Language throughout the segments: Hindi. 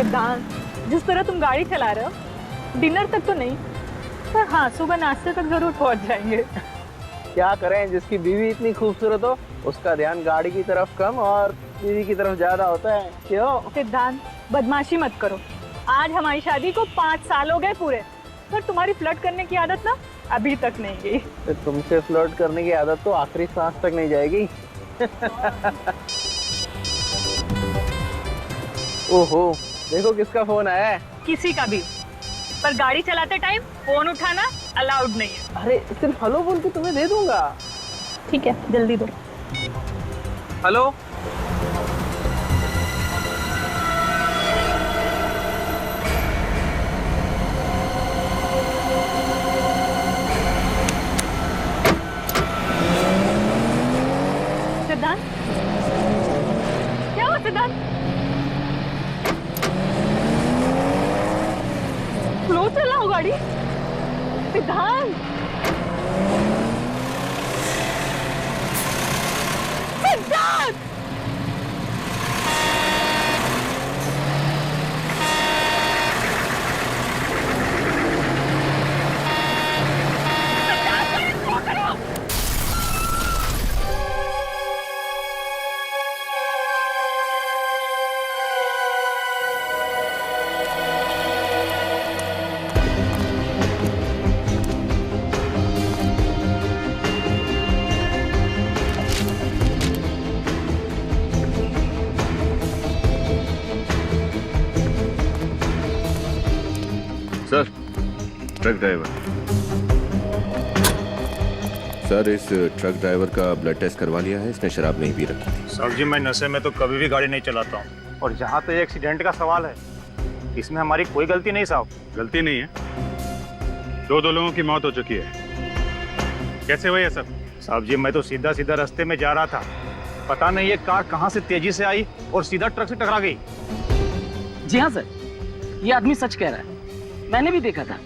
सिद्धांत, जिस तरह तुम गाड़ी चला रहे हो, डिनर तक तो नहीं, पर हाँ सुबह नाश्ते तक जरूर पहुंच जाएंगे। क्या करें, जिसकी बीवी इतनी खूबसूरत हो उसका ध्यान गाड़ी की तरफ कम और बीवी की तरफ ज्यादा होता है। क्यों? सिद्धांत, बदमाशी मत करो। आज हमारी शादी को 5 साल हो गए पूरे, पर तुम्हारी फ्लर्ट करने की आदत ना अभी तक नहीं गई। तो तुमसे फ्लर्ट करने की आदत तो आखिरी सांस तक नहीं जाएगी। ओहो, देखो किसका फोन आया है। किसी का भी, पर गाड़ी चलाते टाइम फोन उठाना अलाउड नहीं है। अरे सिर्फ हेलो बोल के तुम्हें दे दूंगा। ठीक है, जल्दी दो। हेलो। सिद्धांत, क्या हुआ सिद्धांत? स्लो चल रहा हो गाड़ी सिद्धांत। सिद्धांत, सर, ट्रक ड्राइवर। सर, इस ट्रक ड्राइवर का ब्लड टेस्ट करवा लिया है, इसने शराब नहीं पी रखी थी। सर जी, मैं नशे में तो कभी भी गाड़ी नहीं चलाता हूँ। और जहाँ पे एक्सीडेंट का सवाल है, इसमें हमारी कोई गलती नहीं साहब। गलती नहीं है, दो लोगों की मौत हो चुकी है। कैसे हुआ ये सब? साहब जी, मैं तो सीधा सीधा रास्ते में जा रहा था, पता नहीं ये कार कहाँ से तेजी से आई और सीधा ट्रक से टकरा गई। जी हाँ सर, ये आदमी सच कह रहा है, मैंने भी देखा था।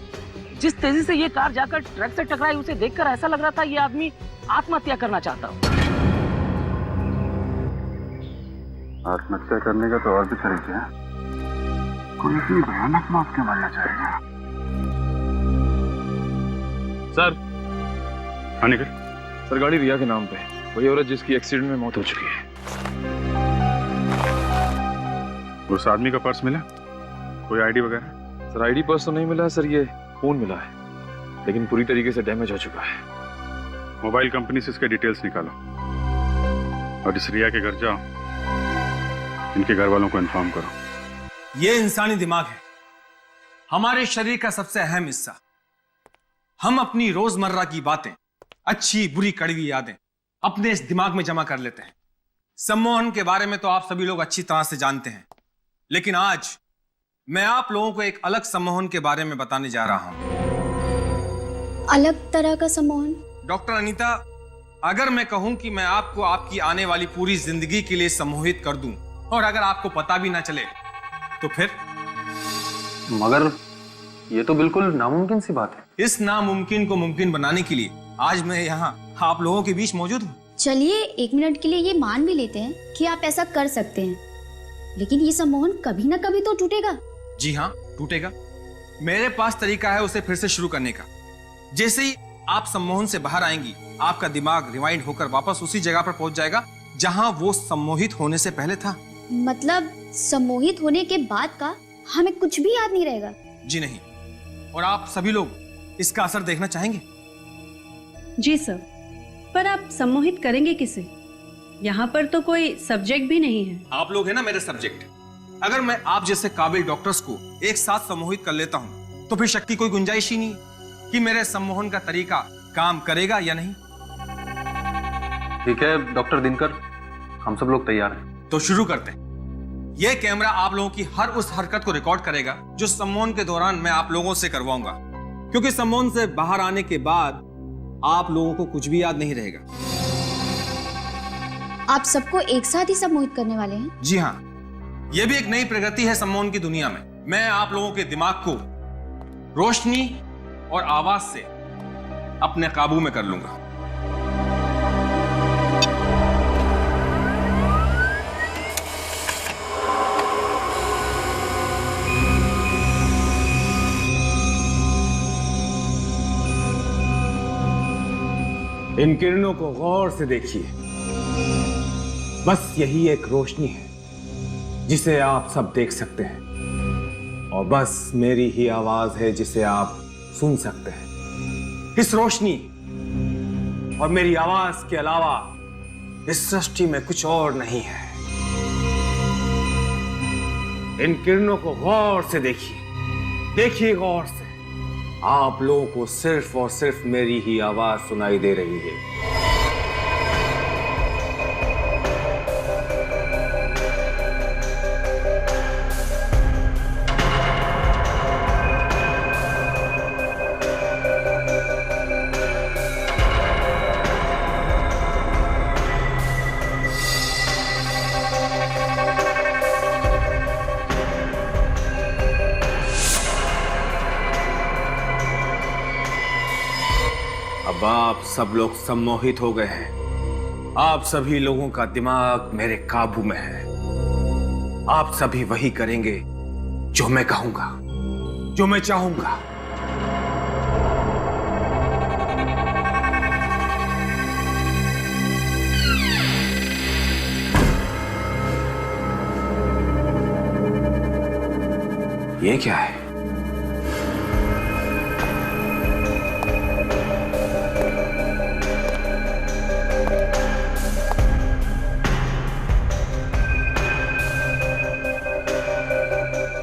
जिस तेजी से ये कार जाकर ट्रक से टकराई, उसे देखकर ऐसा लग रहा था ये आदमी आत्महत्या करना चाहता हो। आत्महत्या करने का तो और भी तरीके हैं। कोई इतनी भयानक मौत क्यों मरना चाहेगा? सर। हाँ निकल। सर, गाड़ी रिया के नाम पे, वही औरत जिसकी एक्सीडेंट में मौत हो चुकी है। उस आदमी का पर्स मिला? कोई आईडी वगैरह? सर, आईडी पर्स तो नहीं मिला सर, ये फोन मिला है, लेकिन पूरी तरीके से डैमेज हो चुका है। मोबाइल कंपनी से इसके डिटेल्स निकालो और इस रिया के घर जाओ, इनके घर वालों को इन्फॉर्म करो। ये इंसानी दिमाग है, हमारे शरीर का सबसे अहम हिस्सा। हम अपनी रोजमर्रा की बातें, अच्छी बुरी कड़वी यादें अपने इस दिमाग में जमा कर लेते हैं। सम्मोहन के बारे में तो आप सभी लोग अच्छी तरह से जानते हैं, लेकिन आज मैं आप लोगों को एक अलग सम्मोहन के बारे में बताने जा रहा हूं। अलग तरह का सम्मोहन? डॉक्टर अनीता, अगर मैं कहूं कि मैं आपको आपकी आने वाली पूरी जिंदगी के लिए सम्मोहित कर दूं और अगर आपको पता भी ना चले तो फिर? मगर ये तो बिल्कुल नामुमकिन सी बात है। इस नामुमकिन को मुमकिन बनाने के लिए आज मैं यहाँ आप लोगों के बीच मौजूद हूँ। चलिए 1 मिनट के लिए ये मान भी लेते हैं कि आप ऐसा कर सकते हैं, लेकिन ये सम्मोहन कभी ना कभी तो टूटेगा। जी हाँ, टूटेगा। मेरे पास तरीका है उसे फिर से शुरू करने का। जैसे ही आप सम्मोहन से बाहर आएंगी, आपका दिमाग रिवाइंड होकर वापस उसी जगह पर पहुंच जाएगा जहां वो सम्मोहित होने से पहले था। मतलब सम्मोहित होने के बाद का हमें कुछ भी याद नहीं रहेगा? जी नहीं। और आप सभी लोग इसका असर देखना चाहेंगे? जी सर, पर आप सम्मोहित करेंगे किसे? यहाँ पर तो कोई सब्जेक्ट भी नहीं है। आप लोग है ना मेरे सब्जेक्ट। अगर मैं आप जैसे काबिल डॉक्टर्स को एक साथ सम्मोहित कर लेता हूँ तो फिर शक की कोई गुंजाइश ही नहीं कि मेरे सम्मोहन का तरीका काम करेगा या नहीं। ठीक है डॉक्टर दिनकर, हम सब लोग तैयार हैं। तो शुरू करते हैं। यह कैमरा आप लोगों की हर उस हरकत को रिकॉर्ड करेगा जो सम्मोहन के दौरान मैं आप लोगों से करवाऊंगा, क्योंकि सम्मोहन से बाहर आने के बाद आप लोगों को कुछ भी याद नहीं रहेगा। आप सबको एक साथ ही सम्मोहित करने वाले हैं? जी हाँ, यह भी एक नई प्रगति है सम्मोहन की दुनिया में। मैं आप लोगों के दिमाग को रोशनी और आवाज से अपने काबू में कर लूंगा। इन किरणों को गौर से देखिए। बस यही एक रोशनी है जिसे आप सब देख सकते हैं, और बस मेरी ही आवाज है जिसे आप सुन सकते हैं। इस रोशनी और मेरी आवाज के अलावा इस सृष्टि में कुछ और नहीं है। इन किरणों को गौर से देखिए, देखिए गौर से। आप लोगों को सिर्फ और सिर्फ मेरी ही आवाज सुनाई दे रही है। अब आप सब लोग सम्मोहित हो गए हैं। आप सभी लोगों का दिमाग मेरे काबू में है। आप सभी वही करेंगे जो मैं कहूंगा, जो मैं चाहूंगा। ये क्या है?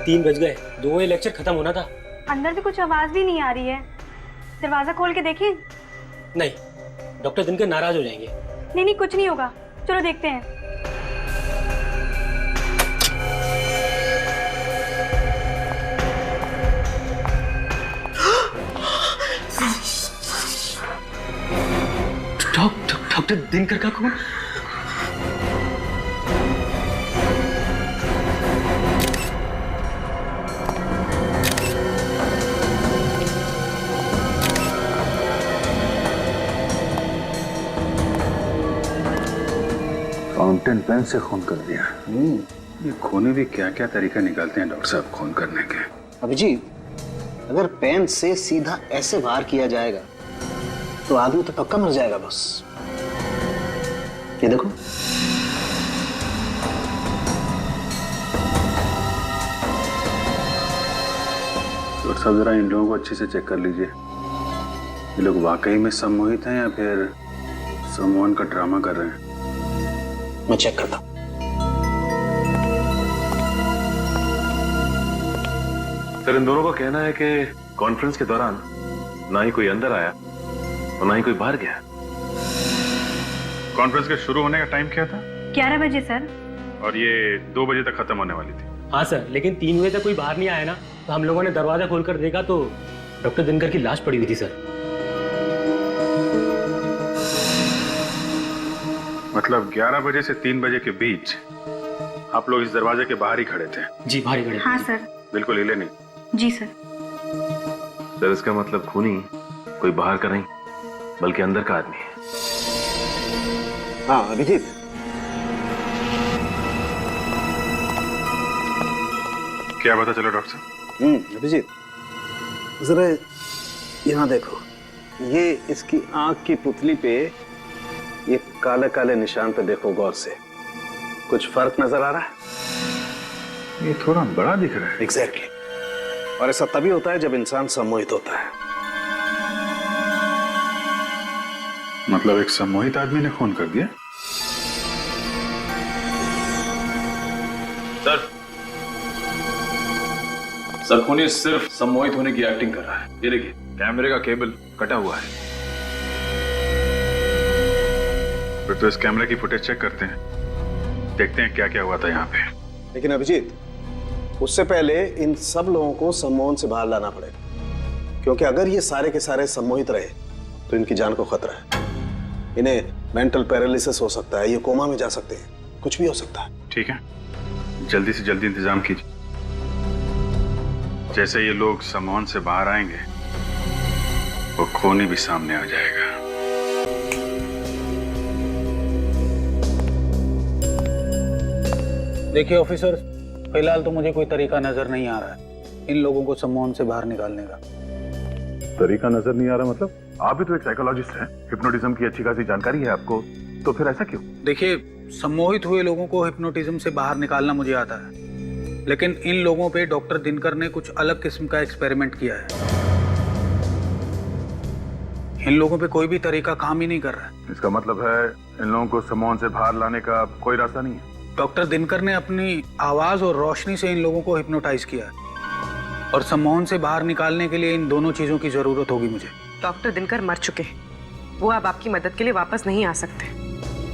तीन बज गए, 2 बजे लेक्चर खत्म होना था। अंदर से कुछ आवाज भी नहीं आ रही है। दरवाजा खोल के देखिए। नहीं, डॉक्टर दिनकर नाराज हो जाएंगे। नहीं नहीं, कुछ नहीं होगा, चलो देखते हैं। डॉक्टर दिनकर का कौन? फाउंटेन पेन से खून कर दिया। ये खूनी भी क्या क्या तरीका निकालते हैं डॉक्टर साहब खून करने के। अभिजीत, अगर पेन से सीधा ऐसे वार किया जाएगा तो आदमी तो पक्का मर जाएगा बस। ये देखो, डॉक्टर साहब जरा इन लोगों को अच्छे से चेक कर लीजिए। ये लोग वाकई में सम्मोहित हैं या फिर सम्मोहन का ड्रामा कर रहे हैं। मैं चेक करता हूं। सर, इन दोनों का कहना है कि कॉन्फ्रेंस के दौरान ना ही कोई अंदर आया और ना ही कोई बाहर गया। कॉन्फ्रेंस के शुरू होने का टाइम क्या था? 11 बजे सर। और ये 2 बजे तक खत्म होने वाली थी। हाँ सर, लेकिन 3 बजे तक कोई बाहर नहीं आया ना, तो हम लोगों ने दरवाजा खोलकर देखा तो डॉक्टर दिनकर की लाश पड़ी हुई थी सर। मतलब 11 बजे से 3 बजे के बीच आप लोग इस दरवाजे के बाहर ही खड़े थे? जी, बाहर ही खड़े। हाँ सर। बिल्कुल हिले नहीं? जी सर। सर, इसका मतलब खूनी कोई बाहर का नहीं बल्कि अंदर का आदमी है। हाँ अभिजीत, क्या पता चलो डॉक्टर साहब? अभिजीत जरा यहाँ देखो, ये इसकी आंख की पुतली पे ये काले काले निशान पे देखो गौर से। कुछ फर्क नजर आ रहा है? ये थोड़ा बड़ा दिख रहा है। एग्जैक्टली। और ऐसा तभी होता है जब इंसान सम्मोहित होता है। मतलब एक सम्मोहित आदमी ने खून कर दिया? सर, खूनी सिर्फ सम्मोहित होने की एक्टिंग कर रहा है। ये देखिए, कैमरे का केबल कटा हुआ है। फिर तो इस कैमरे की फुटेज चेक करते हैं, देखते हैं क्या क्या हुआ था यहाँ पे। लेकिन अभिजीत, उससे पहले इन सब लोगों को सम्मोहन से बाहर लाना पड़ेगा, क्योंकि अगर ये सारे के सारे सम्मोहित रहे तो इनकी जान को खतरा है। इन्हें मेंटल पैरालिसिस हो सकता है, ये कोमा में जा सकते हैं, कुछ भी हो सकता है। ठीक है, जल्दी से जल्दी इंतजाम कीजिए। जैसे ये लोग सम्मोहन से बाहर आएंगे वो खूनी भी सामने आ जाएगा। देखिए ऑफिसर, फिलहाल तो मुझे कोई तरीका नजर नहीं आ रहा है इन लोगों को सम्मोहन से बाहर निकालने का। तरीका नजर नहीं आ रहा? मतलब आप भी तो एक साइकोलॉजिस्ट हैं, हिप्नोटिज्म की अच्छी खासी जानकारी है आपको, तो फिर ऐसा क्यों? देखिए, सम्मोहित हुए लोगों को हिप्नोटिज्म से बाहर निकालना मुझे आता है, लेकिन इन लोगों पे डॉक्टर दिनकर ने कुछ अलग किस्म का एक्सपेरिमेंट किया है। इन लोगों पे कोई भी तरीका काम ही नहीं कर रहा है। इसका मतलब है इन लोगों को सम्मोहन से बाहर लाने का कोई रास्ता नहीं है? डॉक्टर दिनकर ने अपनी आवाज और रोशनी से इन लोगों को हिप्नोटाइज किया है, और सम्मोहन से बाहर निकालने के लिए इन दोनों चीजों की जरूरत होगी मुझे। डॉक्टर दिनकर मर चुके हैं, वो अब आपकी मदद के लिए वापस नहीं आ सकते।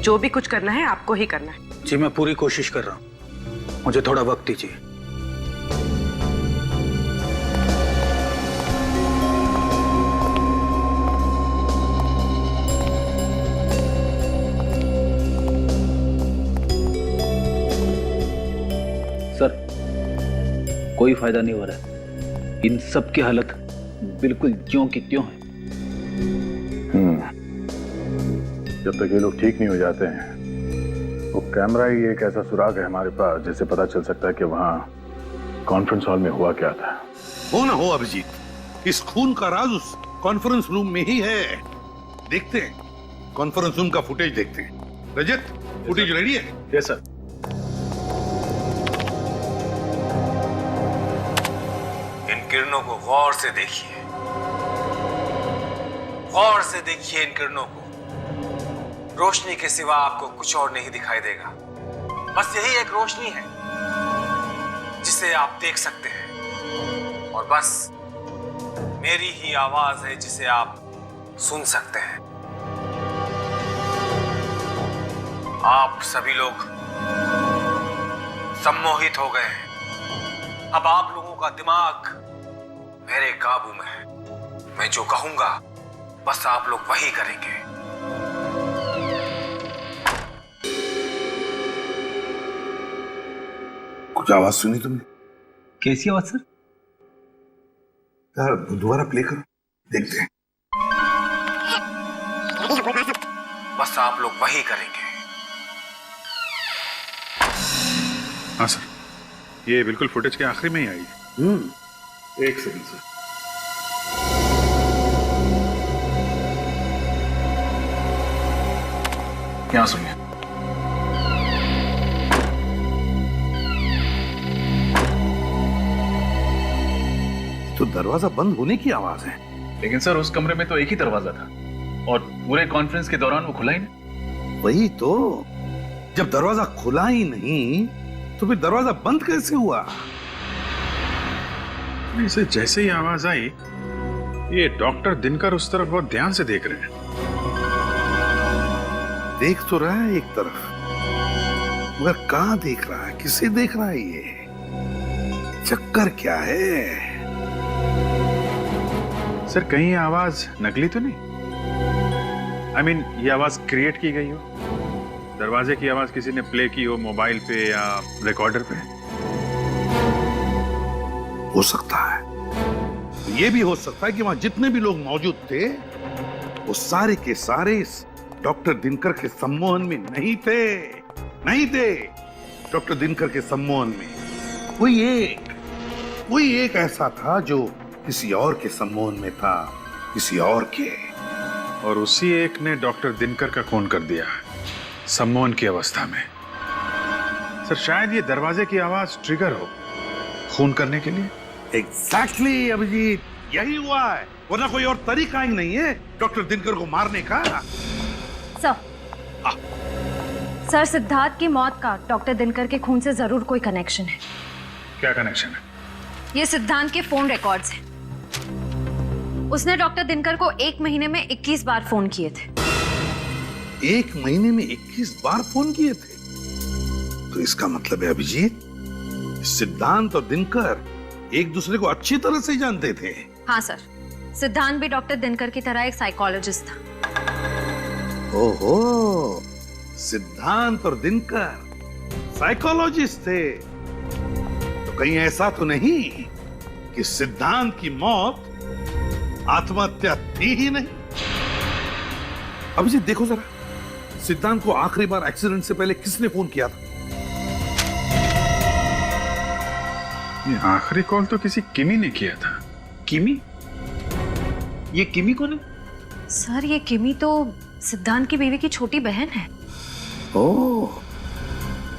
जो भी कुछ करना है आपको ही करना है। जी, मैं पूरी कोशिश कर रहा हूँ, मुझे थोड़ा वक्त दीजिए। सर, कोई फायदा नहीं हो रहा है। इन सब की हालत बिल्कुल ज्यों की त्यों है। जब तक ये लोग ठीक नहीं हो जाते हैं, वो कैमरा ही एक ऐसा सुराग है हमारे पास जिससे पता चल सकता है कि वहाँ कॉन्फ्रेंस हॉल में हुआ क्या था। हो ना हो अभिजीत, इस खून का राज उस कॉन्फ्रेंस रूम में ही है। देखते हैं, कॉन्फ्रेंस रूम का फुटेज देखते हैं। रजत, फुटेज रेडी है? Yes sir. इन किरणों को गौर से देखिए, गौर से देखिए इन किरणों को। रोशनी के सिवा आपको कुछ और नहीं दिखाई देगा। बस यही एक रोशनी है जिसे आप देख सकते हैं, और बस मेरी ही आवाज है जिसे आप सुन सकते हैं। आप सभी लोग सम्मोहित हो गए हैं। अब आप लोगों का दिमाग मेरे काबू में है। मैं जो कहूंगा बस आप लोग वही करेंगे। कुछ आवाज सुनी तुमने? कैसी आवाज सर? यार दोबारा प्ले करो, देखते हैं। बस आप लोग वही करेंगे। हाँ सर, ये बिल्कुल फुटेज के आखिरी में ही आई है। एक सेकंड सर। क्या सुनिए? तो दरवाजा बंद होने की आवाज है। लेकिन सर, उस कमरे में तो एक ही दरवाजा था और पूरे कॉन्फ्रेंस के दौरान वो खुला ही नहीं। वही तो, जब दरवाजा खुला ही नहीं तो फिर दरवाजा बंद कैसे हुआ? इसे जैसे ही आवाज आई, ये डॉक्टर दिनकर उस तरफ बहुत ध्यान से देख रहे हैं। देख तो रहा है एक तरफ, मगर कहां देख रहा है, किसे देख रहा है? ये चक्कर क्या है? सर, कहीं ये आवाज नकली तो नहीं? I mean, ये आवाज क्रिएट की गई हो? दरवाजे की आवाज किसी ने प्ले की हो मोबाइल पे या रिकॉर्डर पे? हो सकता है। ये भी हो सकता है कि वहां जितने भी लोग मौजूद थे वो सारे के सारे इस डॉक्टर दिनकर के सम्मोहन में नहीं थे। डॉक्टर दिनकर के सम्मोहन में कोई एक ऐसा था जो किसी और के सम्मोहन में था, किसी और के। और उसी एक ने डॉक्टर दिनकर का खून कर दिया सम्मोहन की अवस्था में। सर, शायद ये दरवाजे की आवाज ट्रिगर हो खून करने के लिए। एग्जैक्टली अभिजीत, यही हुआ है, वरना कोई और तरीका ही नहीं है डॉक्टर दिनकर को मारने का। सर, सिद्धार्थ की मौत का डॉक्टर दिनकर के खून से जरूर कोई कनेक्शन है। क्या कनेक्शन है? ये सिद्धांत के फोन रिकॉर्ड्स हैं। उसने डॉक्टर दिनकर को 1 महीने में 21 बार फोन किए थे। 1 महीने में 21 बार फोन किए थे? तो इसका मतलब है अभिजीत, सिद्धांत और दिनकर एक दूसरे को अच्छी तरह से जानते थे। हाँ सर, सिद्धांत भी डॉक्टर दिनकर की तरह एक साइकोलॉजिस्ट था। ओहो, सिद्धांत और दिनकर साइकोलॉजिस्ट थे। तो कहीं ऐसा तो नहीं कि सिद्धांत की मौत आत्महत्या थी ही नहीं? अभिजीत देखो जरा, सिद्धांत को आखिरी बार एक्सीडेंट से पहले किसने फोन किया था? ये आखिरी कॉल तो किसी किमी ने किया था। किमी? ये किमी कौन है? सर ये किमी तो सिद्धांत की बीवी की छोटी बहन है। ओह,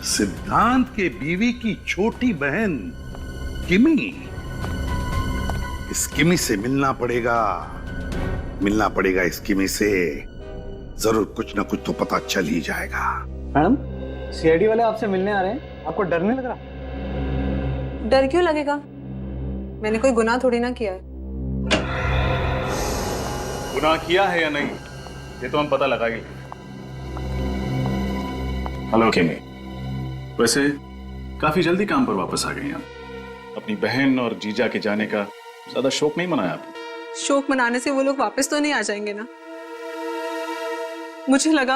सिद्धांत के बीवी की छोटी बहन किमी। इस किमी से मिलना पड़ेगा इस किमी से। जरूर कुछ ना कुछ तो पता चल ही जाएगा। मैडम, सीआईडी वाले आपसे मिलने आ रहे हैं, आपको डर नहीं लग रहा? डर क्यों लगेगा? मैंने कोई गुनाह थोड़ी ना किया है। गुनाह किया है या नहीं ये तो हम पता लगाएंगे। हेलो किमी, वैसे काफी जल्दी काम पर वापस आ गई हैं। अपनी बहन और जीजा के जाने का ज्यादा शौक नहीं मनाया आपने? शौक मनाने से वो लोग वापस तो नहीं आ जाएंगे ना। मुझे लगा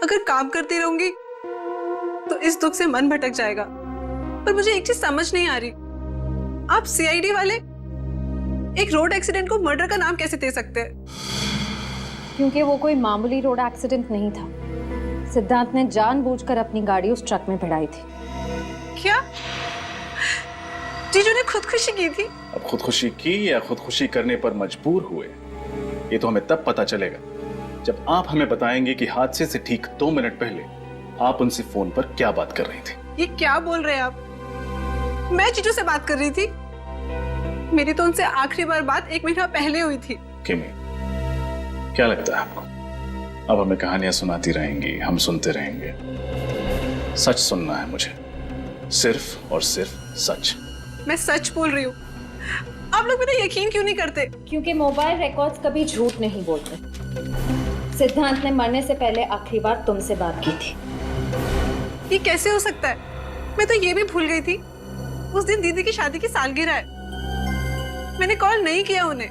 अगर काम करती रहूंगी तो इस दुख से मन भटक जाएगा, पर मुझे एक चीज समझ नहीं आ रही, आप सीआईडी वाले एक रोड एक्सीडेंट को मर्डर का नाम कैसे दे सकते हैं? क्योंकि वो कोई मामूली रोड एक्सीडेंट नहीं था। सिद्धांत ने जानबूझकर अपनी गाड़ी उस ट्रक में भिड़ाई थी। क्या जीजू ने खुदकुशी की थी? अब खुदकुशी की या खुदकुशी करने पर मजबूर हुए ये तो हमें तब पता चलेगा जब आप हमें बताएंगे कि हादसे से ठीक 2 मिनट पहले आप उनसे फोन पर क्या बात कर रही थी। ये क्या बोल रहे हैं आप? मैं जीजू से बात कर रही थी। मेरी तो उनसे आखिरी बार बात 1 महीना पहले हुई थी। किमी, क्या लगता है आपको अब हमें कहानियां सुनाती रहेंगी, हम सुनते रहेंगे? सच सुनना है मुझे, सिर्फ और सिर्फ सच। मैं सच बोल रही हूँ, आप लोग मेरा यकीन क्यों नहीं करते? क्योंकि मोबाइल रिकॉर्ड्स कभी झूठ नहीं बोलते। सिद्धांत ने मरने से पहले आखिरी बार तुमसे बात की थी। ये कैसे हो सकता है? मैं तो ये भी भूल गई थी उस दिन दीदी की शादी की सालगिरह है। मैंने कॉल नहीं किया उन्हें।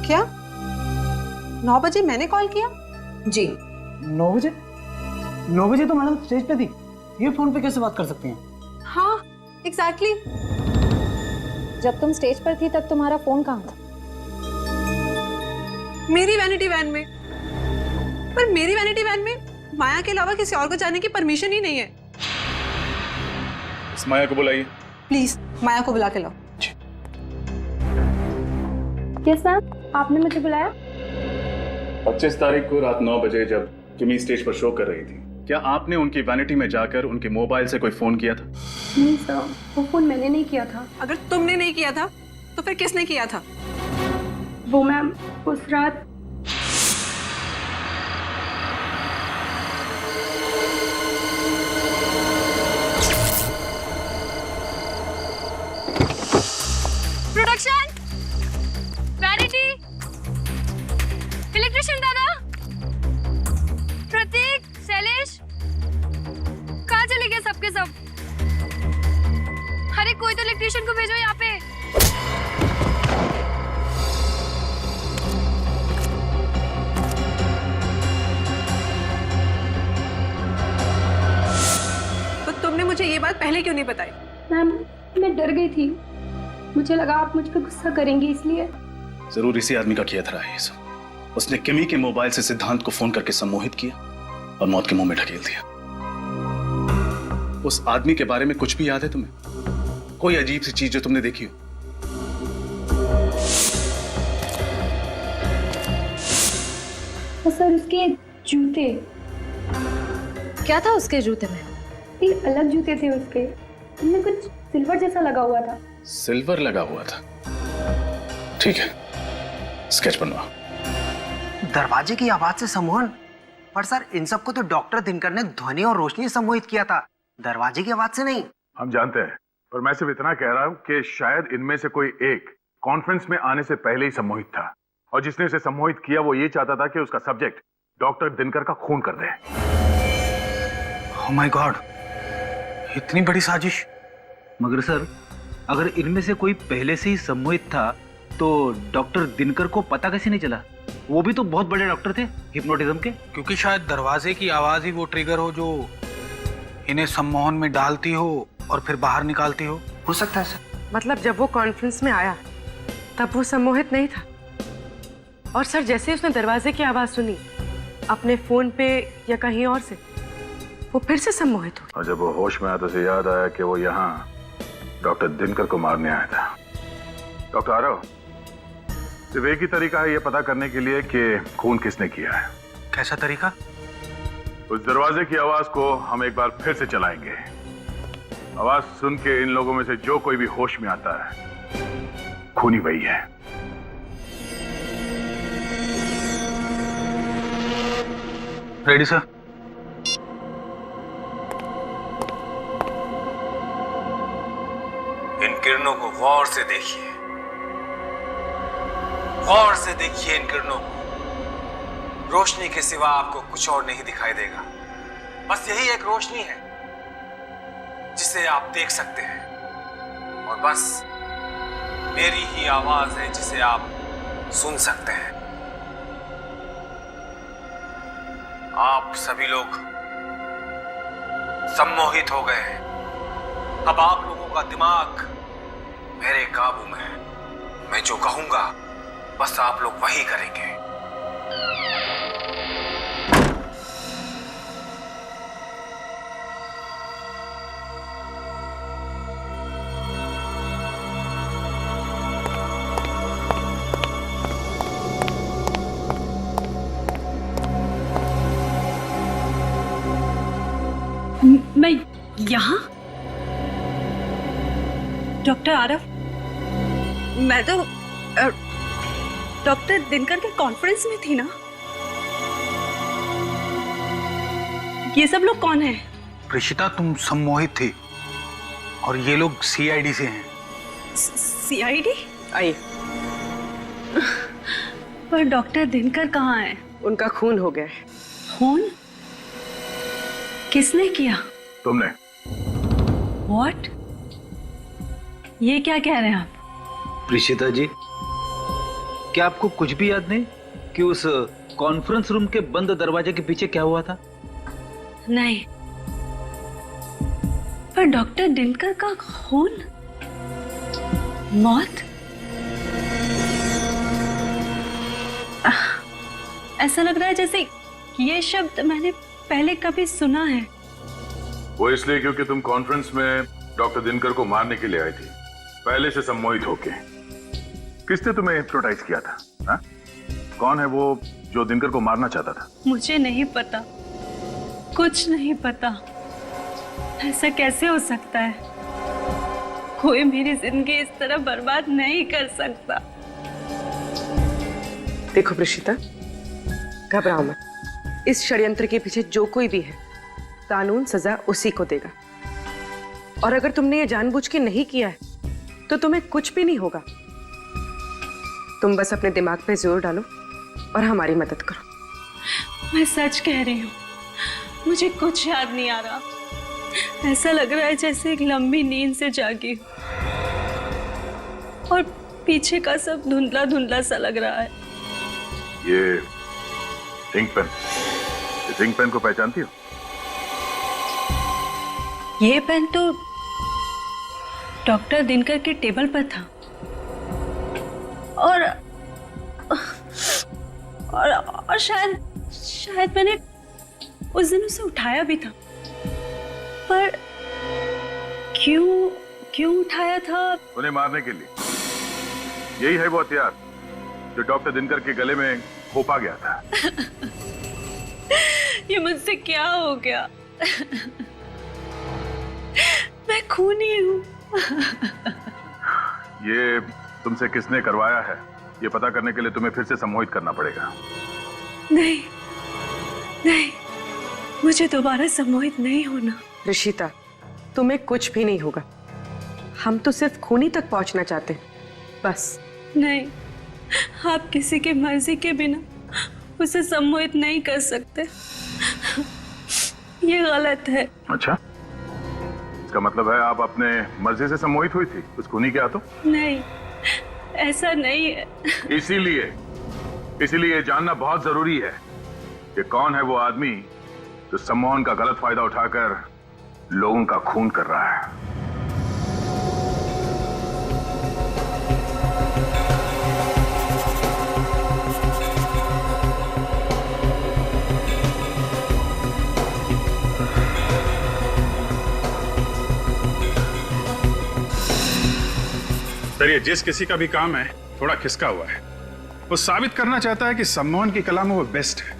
क्या 9 बजे मैंने कॉल किया? जी 9 बजे? 9 बजे तो मैडम स्टेज पे थी, ये फोन पे कैसे बात कर सकती हैं? हाँ एग्जैक्टली। जब तुम स्टेज पर थी तब तुम्हारा फोन कहाँ था? मेरी वैनिटी वैन में। पर मेरी वैनिटी वैन में माया के अलावा किसी और को जाने की परमिशन ही नहीं है। इस माया को बुलाइए प्लीज, माया को बुला के लाओ। यस मैम, आपने मुझे बुलाया? 25 तारीख को रात 9 बजे जब किमी स्टेज पर शो कर रही थी, क्या आपने उनकी वैनिटी में जाकर उनके मोबाइल से कोई फोन किया था? नहीं सर, वो फोन मैंने नहीं किया था। अगर तुमने नहीं किया था तो फिर किसने किया था? वो मैम उस रात प्रोडक्शन, वैनिटी, इलेक्ट्रिशियन दादा, प्रतीक, शैलेश, कहाँ चले गए सबके सब? अरे कोई तो इलेक्ट्रिशियन को भेजो यहाँ पे। तो तुमने मुझे ये बात पहले क्यों नहीं बताई? मैम मैं डर गई थी, मुझे लगा आप मुझ पर गुस्सा करेंगी इसलिए। जरूर इसी आदमी का किया था ये सब। उसने किमी के मोबाइल से सिद्धांत को फोन करके सम्मोहित किया और मौत के मुंह में ढकेल दिया। उस आदमी के बारे में कुछ भी याद है तुम्हें? कोई अजीब सी चीज जो तुमने देखी हो? सर उसके जूते। क्या था उसके जूते में? एक अलग जूते थे उसके, उनमें कुछ सिल्वर जैसा लगा हुआ था। सिल्वर लगा हुआ था? ठीक है, स्केच बनवा। दरवाजे की आवाज से सम्मोहन? पर सर इन सबको तो डॉक्टर दिनकर ने ध्वनि और रोशनी सम्मोहित किया था, दरवाजे की आवाज से नहीं। हम जानते हैं, पर मैं सिर्फ इतना कह रहा हूं कि शायद इनमें से कोई एक कॉन्फ्रेंस में आने से पहले ही सम्मोहित था, और जिसने उसे सम्मोहित किया वो ये चाहता था कि उसका सब्जेक्ट डॉक्टर दिनकर का खून कर दे। ओह माय गॉड, इतनी बड़ी साजिश। मगर सर अगर इनमें से कोई पहले से ही सम्मोहित था तो डॉक्टर दिनकर को पता कैसे नहीं चला? वो भी तो बहुत बड़े डॉक्टर थे हिप्नोटिज्म के। क्योंकि शायद दरवाजे की आवाज ही वो ट्रिगर हो जो इन्हें सम्मोहन में डालती हो और फिर बाहर निकालती हो सकता है सर। मतलब जब वो कॉन्फ्रेंस में आया तब वो सम्मोहित नहीं था, और सर जैसे ही उसने दरवाजे की आवाज सुनी अपने फोन पे या कहीं और से, वो फिर से सम्मोहित हो। और जब वो होश में आया तो उसे याद आया कि वो यहाँ डॉक्टर दिनकर को मारने आया था। डॉक्टर आरव, सिर्फ एक ही तरीका है ये पता करने के लिए कि खून किसने किया है। कैसा तरीका? उस दरवाजे की आवाज को हम एक बार फिर से चलाएंगे। आवाज सुन के इन लोगों में से जो कोई भी होश में आता है, खूनी वही है। Ready sir. इन किरणों को गौर से देखिए, गौर से देखिए इन किरणों को। रोशनी के सिवा आपको कुछ और नहीं दिखाई देगा। बस यही एक रोशनी है जिसे आप देख सकते हैं, और बस मेरी ही आवाज है जिसे आप सुन सकते हैं। आप सभी लोग सम्मोहित हो गए हैं। अब आप लोगों का दिमाग मेरे काबू में है। मैं जो कहूंगा बस आप लोग वही करेंगे। मैं यहाँ? डॉक्टर आरव, मैं तो डॉक्टर दिनकर के कॉन्फ्रेंस में थी ना। ये सब लोग कौन है? प्रिशिता, तुम सम्मोहित थी और ये लोग सीआईडी से हैं। सीआईडी? आइए। पर डॉक्टर दिनकर कहाँ है? उनका खून हो गया है। खून? किसने किया? तुमने। What? ये क्या कह रहे हैं आप? प्रिशिता जी, क्या आपको कुछ भी याद नहीं कि उस कॉन्फ्रेंस रूम के बंद दरवाजे के पीछे क्या हुआ था? नहीं, पर डॉक्टर दिनकर का खून, मौत, ऐसा लग रहा है जैसे ये शब्द मैंने पहले कभी सुना है। वो इसलिए क्योंकि तुम कॉन्फ्रेंस में डॉक्टर दिनकर को मारने के लिए आई थी, पहले से सम्मोहित होके। किसने तुम्हें हिप्नोटाइज किया था? हा? कौन है वो जो दिनकर को मारना चाहता था? मुझे नहीं पता, कुछ नहीं पता। ऐसा कैसे हो सकता है? कोई मेरी जिंदगी इस तरह बर्बाद नहीं कर सकता। देखो प्रिशिता, घबराओ मत। इस षड्यंत्र के पीछे जो कोई भी है, कानून सजा उसी को देगा। और अगर तुमने ये जानबूझ के नहीं किया है तो तुम्हें कुछ भी नहीं होगा। तुम बस अपने दिमाग पे जोर डालो और हमारी मदद करो। मैं सच कह रही हूँ, मुझे कुछ याद नहीं आ रहा। ऐसा लग रहा है जैसे एक लंबी नींद से जागी और पीछे का सब धुंधला धुंधला सा लग रहा है। ये इंक पेन, इस इंक पेन को पहचानती हो? ये पेन तो डॉक्टर दिनकर के टेबल पर था और शायद मैंने उस दिन उसे उठाया भी था, पर क्यों उठाया था? उन्हें मारने के लिए। यही है वो हथियार जो डॉक्टर दिनकर के गले में खोपा गया था। ये मुझसे क्या हो गया? मैं खूनी हूँ। ये तुमसे किसने करवाया है, ये पता करने के लिए तुम्हें फिर से सम्मोहित करना पड़ेगा। नहीं, मुझे दोबारा सम्मोहित नहीं होना। ऋषिता, तुम्हें कुछ भी नहीं होगा। हम तो सिर्फ खूनी तक पहुंचना चाहते हैं, बस। नहीं, आप किसी की मर्जी के बिना उसे सम्मोहित नहीं कर सकते। ये गलत है। अच्छा, इसका मतलब है आप अपने मर्जी से सम्मोहित हुई थी उस खूनी के हाथों? नहीं, ऐसा नहीं है। इसीलिए जानना बहुत जरूरी है कि कौन है वो आदमी जो सम्मोहन का गलत फायदा उठाकर लोगों का खून कर रहा है। सर, ये जिस किसी का भी काम है थोड़ा खिसका हुआ है। वो साबित करना चाहता है कि सम्मोहन की कला में वो बेस्ट है।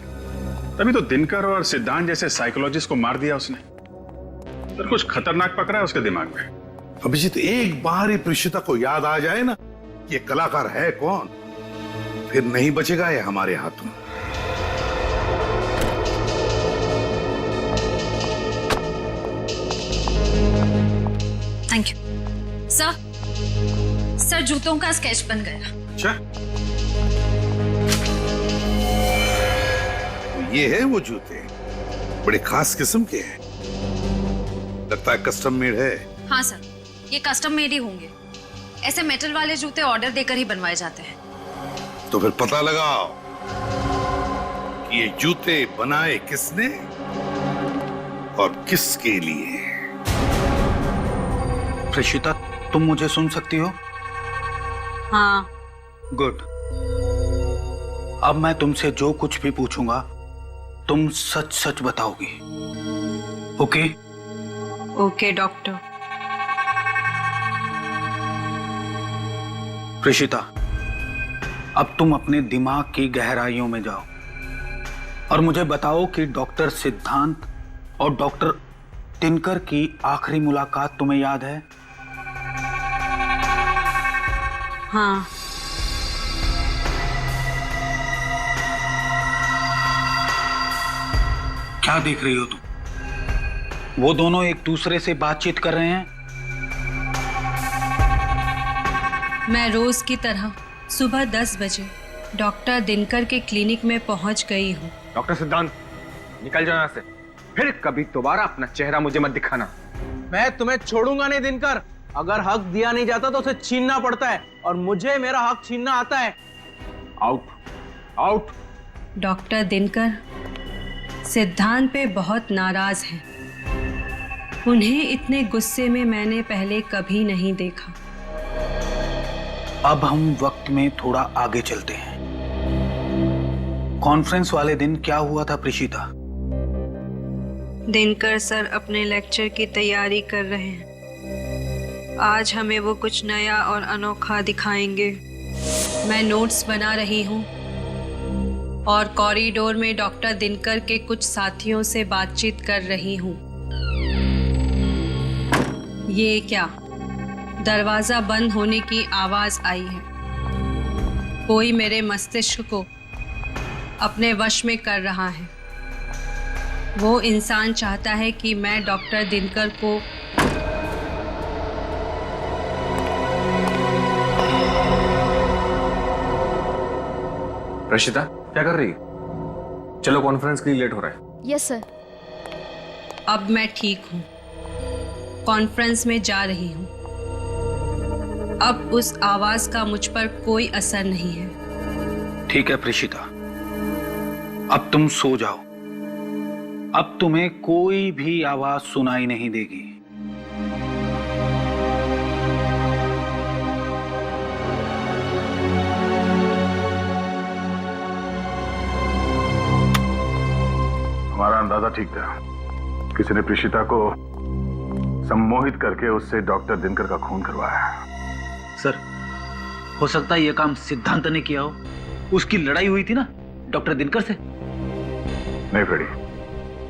तभी तो दिनकर और सिद्धांत जैसे साइकोलॉजिस्ट को मार दिया उसने। सर, कुछ खतरनाक पकड़ा है उसके दिमाग में। अभिजीत, एक बार ही प्रीशिता को याद आ जाए ना ये कलाकार है कौन, फिर नहीं बचेगा ये हमारे हाथों। थैंक यू सर, जूतों का स्केच बन गया। अच्छा, तो ये है वो जूते, बड़े खास किस्म के हैं, लगता है कस्टम मेड है। हाँ सर, ये कस्टम मेड ही होंगे। ऐसे मेटल वाले जूते ऑर्डर देकर ही बनवाए जाते हैं। तो फिर पता लगाओ कि ये जूते बनाए किसने और किसके लिए। प्रीशिता, तुम मुझे सुन सकती हो? हाँ। गुड। अब मैं तुमसे जो कुछ भी पूछूंगा तुम सच सच बताओगी, ओके? Okay doctor. प्रीशिता, अब तुम अपने दिमाग की गहराइयों में जाओ और मुझे बताओ कि डॉक्टर सिद्धांत और डॉक्टर दिनकर की आखिरी मुलाकात तुम्हें याद है? हाँ। क्या देख रही हो तुम? वो दोनों एक दूसरे से बातचीत कर रहे हैं। मैं रोज की तरह सुबह 10 बजे डॉक्टर दिनकर के क्लिनिक में पहुंच गई हूँ। डॉक्टर सिद्धांत, निकल जाओ यहाँ से। फिर कभी दोबारा अपना चेहरा मुझे मत दिखाना। मैं तुम्हें छोड़ूंगा नहीं दिनकर। अगर हक दिया नहीं जाता तो उसे छीनना पड़ता है, और मुझे मेरा हक छीनना आता है। Out, out. डॉक्टर दिनकर सिद्धांत पे बहुत नाराज हैं। उन्हें इतने गुस्से में मैंने पहले कभी नहीं देखा। अब हम वक्त में थोड़ा आगे चलते हैं। कॉन्फ्रेंस वाले दिन क्या हुआ था प्रीशिता? दिनकर सर अपने लेक्चर की तैयारी कर रहे हैं। आज हमें वो कुछ नया और अनोखा दिखाएंगे। मैं नोट्स बना रही हूँ और कॉरिडोर में डॉक्टर दिनकर के कुछ साथियों से बातचीत कर रही हूँ। ये क्या? दरवाजा बंद होने की आवाज आई है। कोई मेरे मस्तिष्क को अपने वश में कर रहा है। वो इंसान चाहता है कि मैं डॉक्टर दिनकर को रशिदा, क्या कर रही है? चलो, कॉन्फ्रेंस के लिए लेट हो रहा है। Yes sir. अब मैं ठीक हूँ। कॉन्फ्रेंस में जा रही हूँ। अब उस आवाज का मुझ पर कोई असर नहीं है। ठीक है प्रीशिता, अब तुम सो जाओ। अब तुम्हें कोई भी आवाज सुनाई नहीं देगी। हमारा अंदाजा ठीक था। किसी ने प्रीशिता को सम्मोहित करके उससे डॉक्टर दिनकर का खून करवाया। सर, हो सकता है यह काम सिद्धांत ने किया हो। उसकी लड़ाई हुई थी ना डॉक्टर दिनकर से। नहीं फ्रेडी,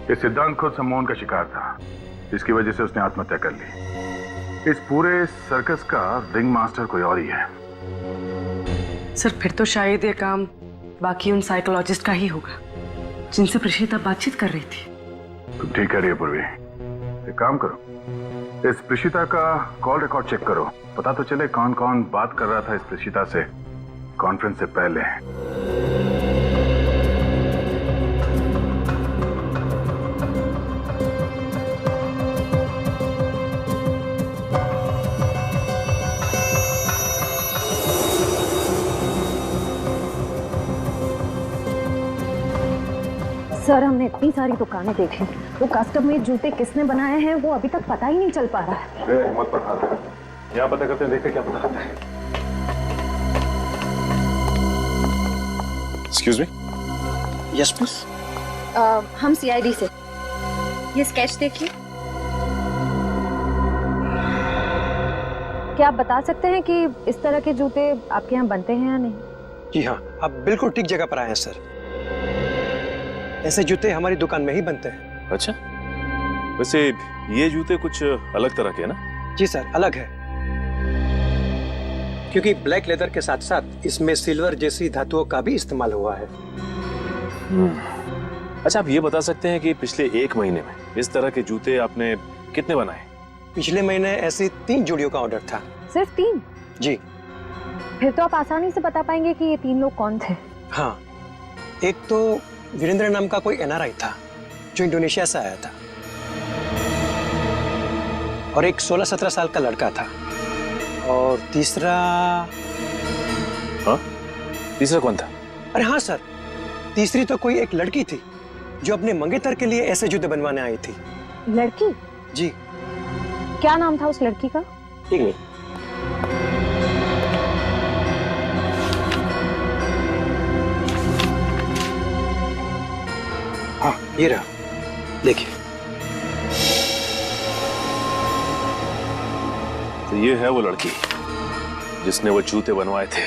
ये सिद्धांत खुद सम्मोहन का शिकार था, जिसकी वजह से उसने आत्महत्या कर ली। इस पूरे सर्कस का रिंग मास्टर कोई और ही है। सर, फिर तो शायद ये काम बाकी उन साइकोलॉजिस्ट का ही होगा जिनसे प्रीशिता बातचीत कर रही थी। तुम ठीक कह रही है पूर्वी। एक काम करो, इस प्रीशिता का कॉल रिकॉर्ड चेक करो। पता तो चले कौन कौन बात कर रहा था इस प्रीशिता से कॉन्फ्रेंस से पहले। सर, हमने इतनी सारी दुकानें देखी, वो कस्टम मेड जूते किसने बनाए हैं वो अभी तक पता ही नहीं चल पा रहा है। हिम्मत पर हाथ है। यहाँ पता करते हैं, देखते क्या पता करते हैं। Excuse me. Yes please. हम सीआईडी से। ये स्केच देखिए। क्या आप बता सकते हैं कि इस तरह के जूते आपके यहाँ बनते हैं या नहीं? जी हाँ, आप बिल्कुल ठीक जगह पर आए हैं सर। ऐसे जूते हमारी दुकान में ही बनते हैं। अच्छा, वैसे ये जूते कुछ अलग तरह के हैं ना? जी सर, अलग है, क्योंकि ब्लैक लेदर के साथ साथ इसमें सिल्वर जैसी धातुओं का भी इस्तेमाल हुआ है। अच्छा, आप ये बता सकते हैं कि पिछले 1 महीने में इस तरह के जूते आपने कितने बनाए? पिछले महीने ऐसी 3 जोड़ियों का ऑर्डर था। सिर्फ 3? जी। फिर तो आप आसानी से बता पाएंगे कि ये 3 लोग कौन थे। हाँ, एक तो वीरेंद्र नाम का कोई NRI था जो इंडोनेशिया से आया था, और एक 16-17 साल का लड़का था, और तीसरा कौन था? अरे हाँ सर, तीसरी तो कोई एक लड़की थी जो अपने मंगेतर के लिए ऐसे जूते बनवाने आई थी। लड़की? जी। क्या नाम था उस लड़की का? एक मिनट। हाँ, ये रहा, देखिए। तो ये है वो लड़की जिसने वो जूते बनवाए थे।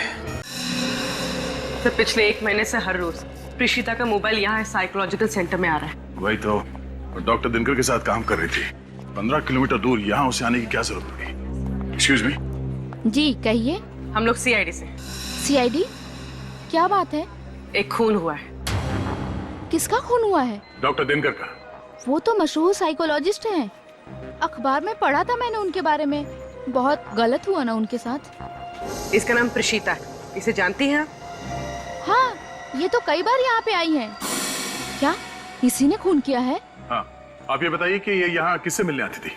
सर, पिछले 1 महीने से हर रोज प्रीशिता का मोबाइल यहाँ साइकोलॉजिकल सेंटर में आ रहा है। वही तो, डॉक्टर दिनकर के साथ काम कर रही थी। 15 किलोमीटर दूर यहाँ उसे आने की क्या जरूरत पड़ी? Excuse me. जी कहिए। हम लोग CID से। CID? क्या बात है? एक खून हुआ है। किसका खून हुआ है? डॉक्टर दिनकर का। वो तो मशहूर साइकोलॉजिस्ट हैं। अखबार में पढ़ा था मैंने उनके बारे में। बहुत गलत हुआ ना उनके साथ। इसका नाम प्रीशिता है, इसे जानती हैं आप? हाँ, ये तो कई बार यहाँ पे आई हैं। क्या इसी ने खून किया है? हाँ, आप ये बताइए कि ये यहाँ किससे मिलने आती थी?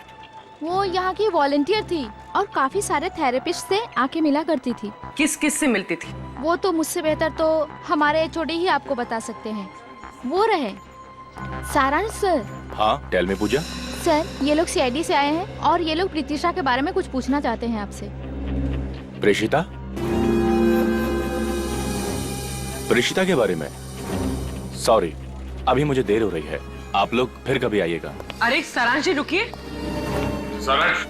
वो यहाँ की वॉलंटियर थी और काफी सारे थेरेपिस्ट से आके मिला करती थी। किस किस से मिलती थी? वो तो मुझसे बेहतर तो हमारे HOD ही आपको बता सकते हैं। वो रहे सारांश सर। हाँ, टेल मी पूजा। सर, ये लोग CID से आए हैं और ये लोग प्रीतिशा के बारे में कुछ पूछना चाहते हैं आपसे। प्रीशिता? प्रीशिता के बारे में? सॉरी, अभी मुझे देर हो रही है, आप लोग फिर कभी आइएगा। अरे सारांश जी, रुकिए। सारांश,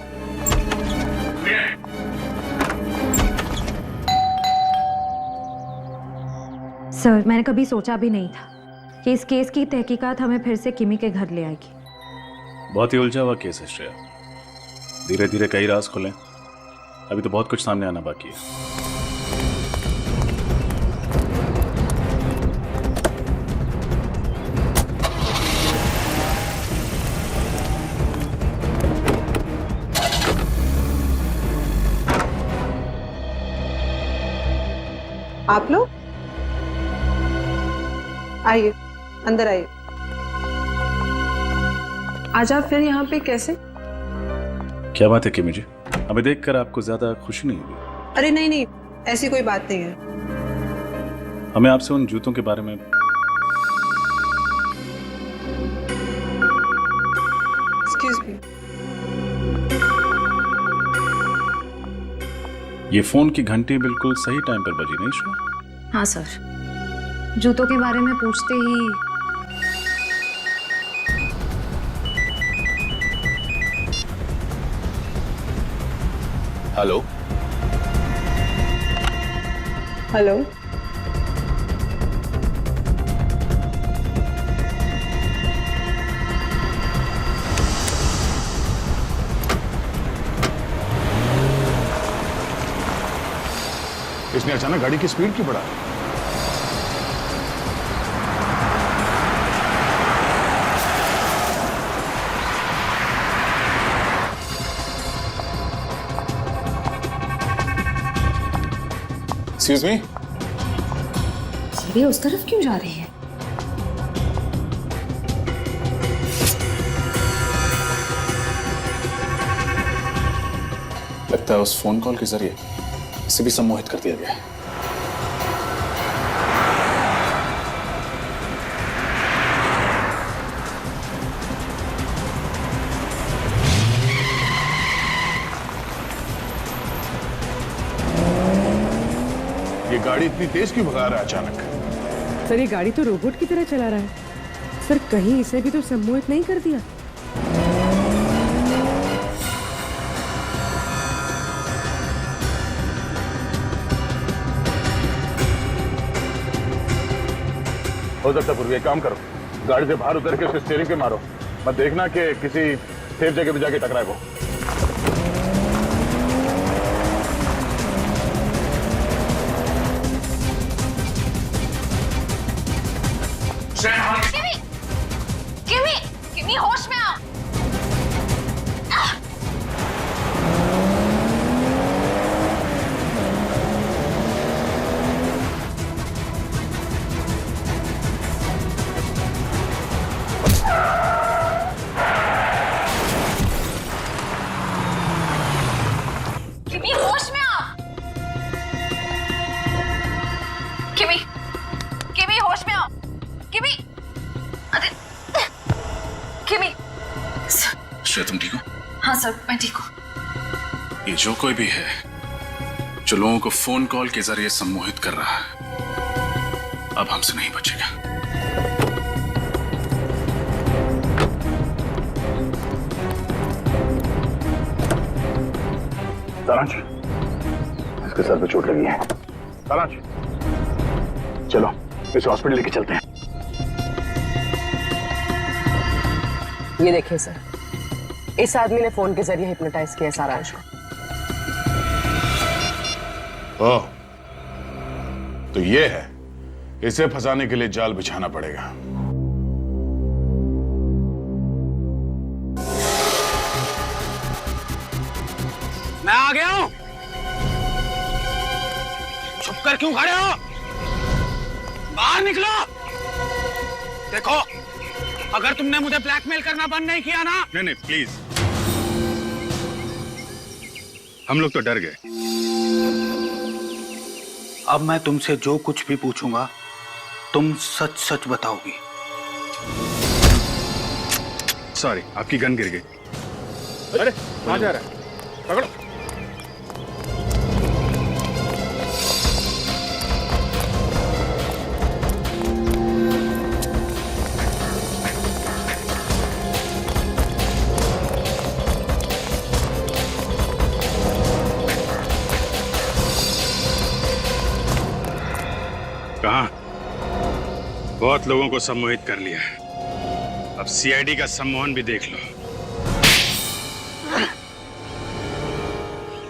सर, मैंने कभी सोचा भी नहीं था कि इस केस की तहकीकात हमें फिर से किमी के घर ले आएगी। बहुत ही उलझा हुआ केस है श्रेया। धीरे धीरे कई राज खुले, अभी तो बहुत कुछ सामने आना बाकी है। आप लोग आइए, अंदर आइए। आज आप फिर यहाँ पे कैसे? क्या बात है किमी जी, हमें देखकर आपको ज्यादा खुशी नहीं हुई? अरे नहीं नहीं, ऐसी कोई बात नहीं है। हमें आपसे उन जूतों के बारे में। Excuse me. ये फोन की घंटी बिल्कुल सही टाइम पर बजी नहीं श्रेया? हाँ सर, जूतों के बारे में पूछते ही हेलो हेलो। इसने अचानक गाड़ी की स्पीड क्यों बढ़ा? Excuse me. ये उस तरफ क्यों जा रही है? लगता है उस फोन कॉल के जरिए इसे भी सम्मोहित कर दिया गया है। ये गाड़ी इतनी तेज क्यों भगा रहा है अचानक? सर, ये गाड़ी तो रोबोट की तरह चला रहा है। सर, कहीं इसे भी तो सम्मोहित नहीं कर दिया? हो सकता पूर्वी, एक काम करो, गाड़ी से बाहर उतर के उसके स्टीयरिंग पे मारो, मत देखना कि किसी सेफ जगह पे जाके टकराए वो। किमी होश में आओ। किमी होश में आओ। किमी होश में आओ। किमी किमी। श्रेया तुम ठीक हो? हाँ सर मैं ठीक हूँ। ये जो कोई भी है जो लोगों को फोन कॉल के जरिए सम्मोहित कर रहा है, अब हमसे नहीं बचेगा। सारांश, इसके सर पे चोट लगी है। सारांश, चलो इसे हॉस्पिटल लेके चलते हैं। ये देखिए सर, इस आदमी ने फोन के जरिए हिप्नोटाइज किया सारांश को। ओह, तो ये है, इसे फंसाने के लिए जाल बिछाना पड़ेगा। मैं आ गया हूं। छुप कर क्यों खड़े हो? बाहर निकलो। देखो, अगर तुमने मुझे ब्लैकमेल करना बंद नहीं किया ना। नहीं प्लीज, हम लोग तो डर गए। अब मैं तुमसे जो कुछ भी पूछूंगा तुम सच सच बताओगी। सॉरी, आपकी गन गिर गई। अरे कहां जा रहा है? पकड़ो। कहां? बहुत लोगों को सम्मोहित कर लिया है, अब सीआईडी का सम्मोहन भी देख लो।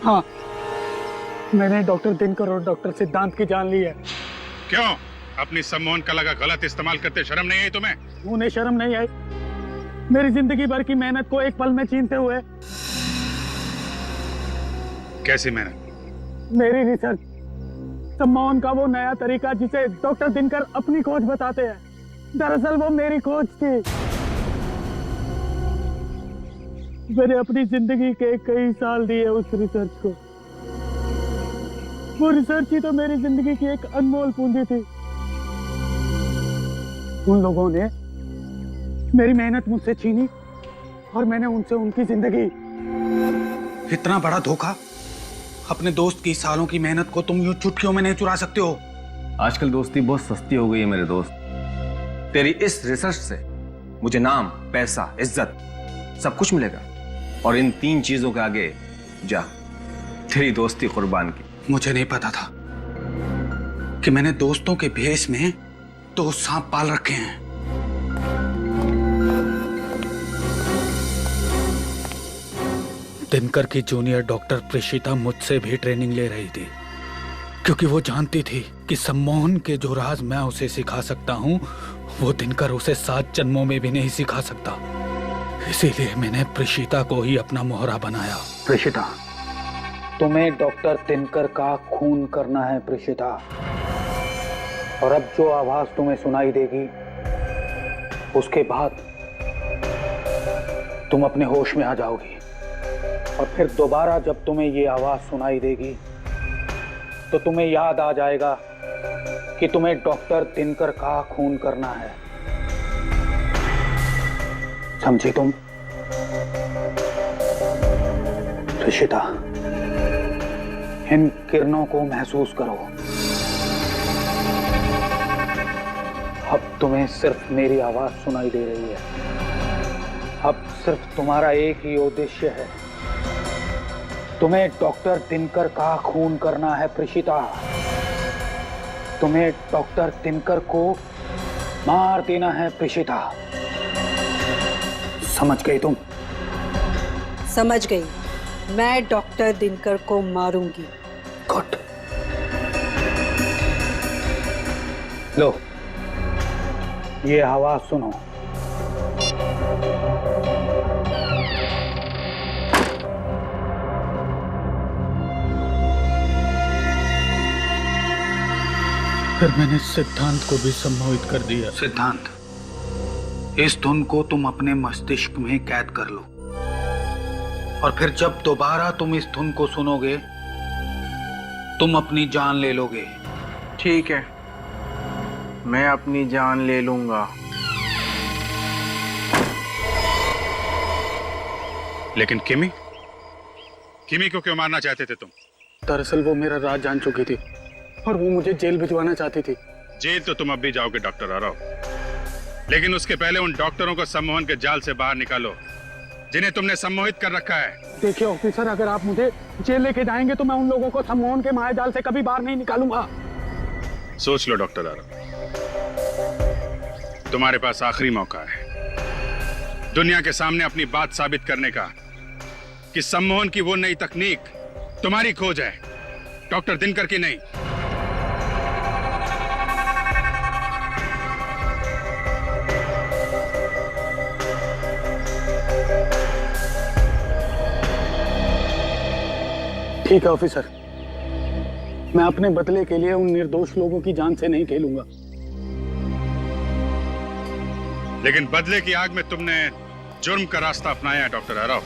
हाँ, मैंने डॉक्टर दिनकर और डॉक्टर सिद्धांत की जान ली है। क्यों? अपनी सम्मोहन कला का गलत इस्तेमाल करते शर्म नहीं आई तुम्हें? उन्हें शर्म नहीं आई? मेरी जिंदगी भर की मेहनत को एक पल में छीनते हुए। कैसी मेहनत? मेरी रिसर्च, सम्मोहन का वो नया तरीका जिसे डॉक्टर दिनकर अपनी खोज बताते हैं, दरअसल वो मेरी खोज थी। मैंने अपनी जिंदगी के कई साल दिए उस रिसर्च को। वो रिसर्च ही तो मेरी जिंदगी की एक अनमोल पूंजी थी। उन लोगों ने मेरी मेहनत मुझसे छीनी और मैंने उनसे उनकी जिंदगी। इतना बड़ा धोखा, अपने दोस्त की सालों की मेहनत को तुम यूं चुटकियों में नहीं चुरा सकते हो। आजकल दोस्ती बहुत सस्ती हो गई है मेरे दोस्त। तेरी इस रिसर्च से मुझे नाम, पैसा, इज्जत सब कुछ मिलेगा, और इन 3 चीजों के आगे जा तेरी दोस्ती कुर्बान की। मुझे नहीं पता था कि मैंने दोस्तों के भेष में 2 सांप पाल रखे हैं। दिनकर की जूनियर डॉक्टर प्रेषिता मुझसे भी ट्रेनिंग ले रही थी, क्योंकि वो जानती थी कि सम्मोहन के जो राज मैं उसे सिखा सकता हूँ वो दिनकर उसे 7 जन्मों में भी नहीं सिखा सकता। इसीलिए मैंने प्रेषिता को ही अपना मोहरा बनाया। प्रेषिता, तुम्हें डॉक्टर दिनकर का खून करना है प्रेषिता, और अब जो आवाज तुम्हें सुनाई देगी उसके बाद तुम अपने होश में आ जाओगी, और फिर दोबारा जब तुम्हें ये आवाज सुनाई देगी तो तुम्हें याद आ जाएगा कि तुम्हें डॉक्टर दिनकर का खून करना है। समझी तुम? प्रेषिता, इन किरणों को महसूस करो। अब तुम्हें सिर्फ मेरी आवाज सुनाई दे रही है। अब सिर्फ तुम्हारा एक ही उद्देश्य है, तुम्हें डॉक्टर दिनकर का खून करना है प्रेषिता। तुम्हें डॉक्टर दिनकर को मार देना है प्रेषिता। समझ गई तुम? समझ गई। मैं डॉक्टर दिनकर को मारूंगी। गुड। लो, ये आवाज सुनो। फिर मैंने सिद्धांत को भी सम्मोहित कर दिया। सिद्धांत, इस धुन को तुम अपने मस्तिष्क में कैद कर लो, और फिर जब दोबारा तुम इस धुन को सुनोगे तुम अपनी जान ले लोगे। ठीक है, मैं अपनी जान ले लूंगा। लेकिन किमी को क्यों मारना चाहते थे तुम? दरअसल वो मेरा राज जान चुकी थी और वो मुझे जेल भिजवाना चाहती थी। जेल तो तुम अब भी जाओगे डॉक्टर आरव, लेकिन उसके पहले उन डॉक्टरों को सम्मोहन के जाल से बाहर निकालो जिन्हें तुमने सम्मोहित कर रखा है। देखिए ऑफिसर, अगर आप मुझे जेल लेके जाएंगे तो मैं उन लोगों को सम्मोहन के मायाजाल से कभी बाहर नहीं निकालूंगा। सोच लो डॉक्टर आरव, तुम्हारे पास आखिरी मौका है दुनिया के सामने अपनी बात साबित करने का कि सम्मोहन की वो नई तकनीक तुम्हारी खोज है, डॉक्टर दिनकर की नहीं। ठीक है ऑफिसर, मैं अपने बदले के लिए उन निर्दोष लोगों की जान से नहीं खेलूंगा। लेकिन बदले की आग में तुमने जुर्म का रास्ता अपनाया है डॉक्टर आरव।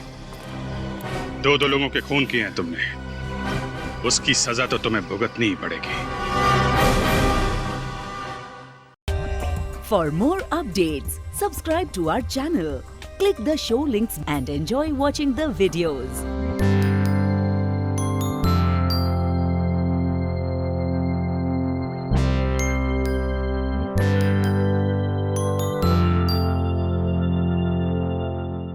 दो लोगों के खून किए हैं तुमने, उसकी सजा तो तुम्हें भुगतनी ही पड़ेगी। For more updates, subscribe to our channel, click the show links and enjoy watching the videos.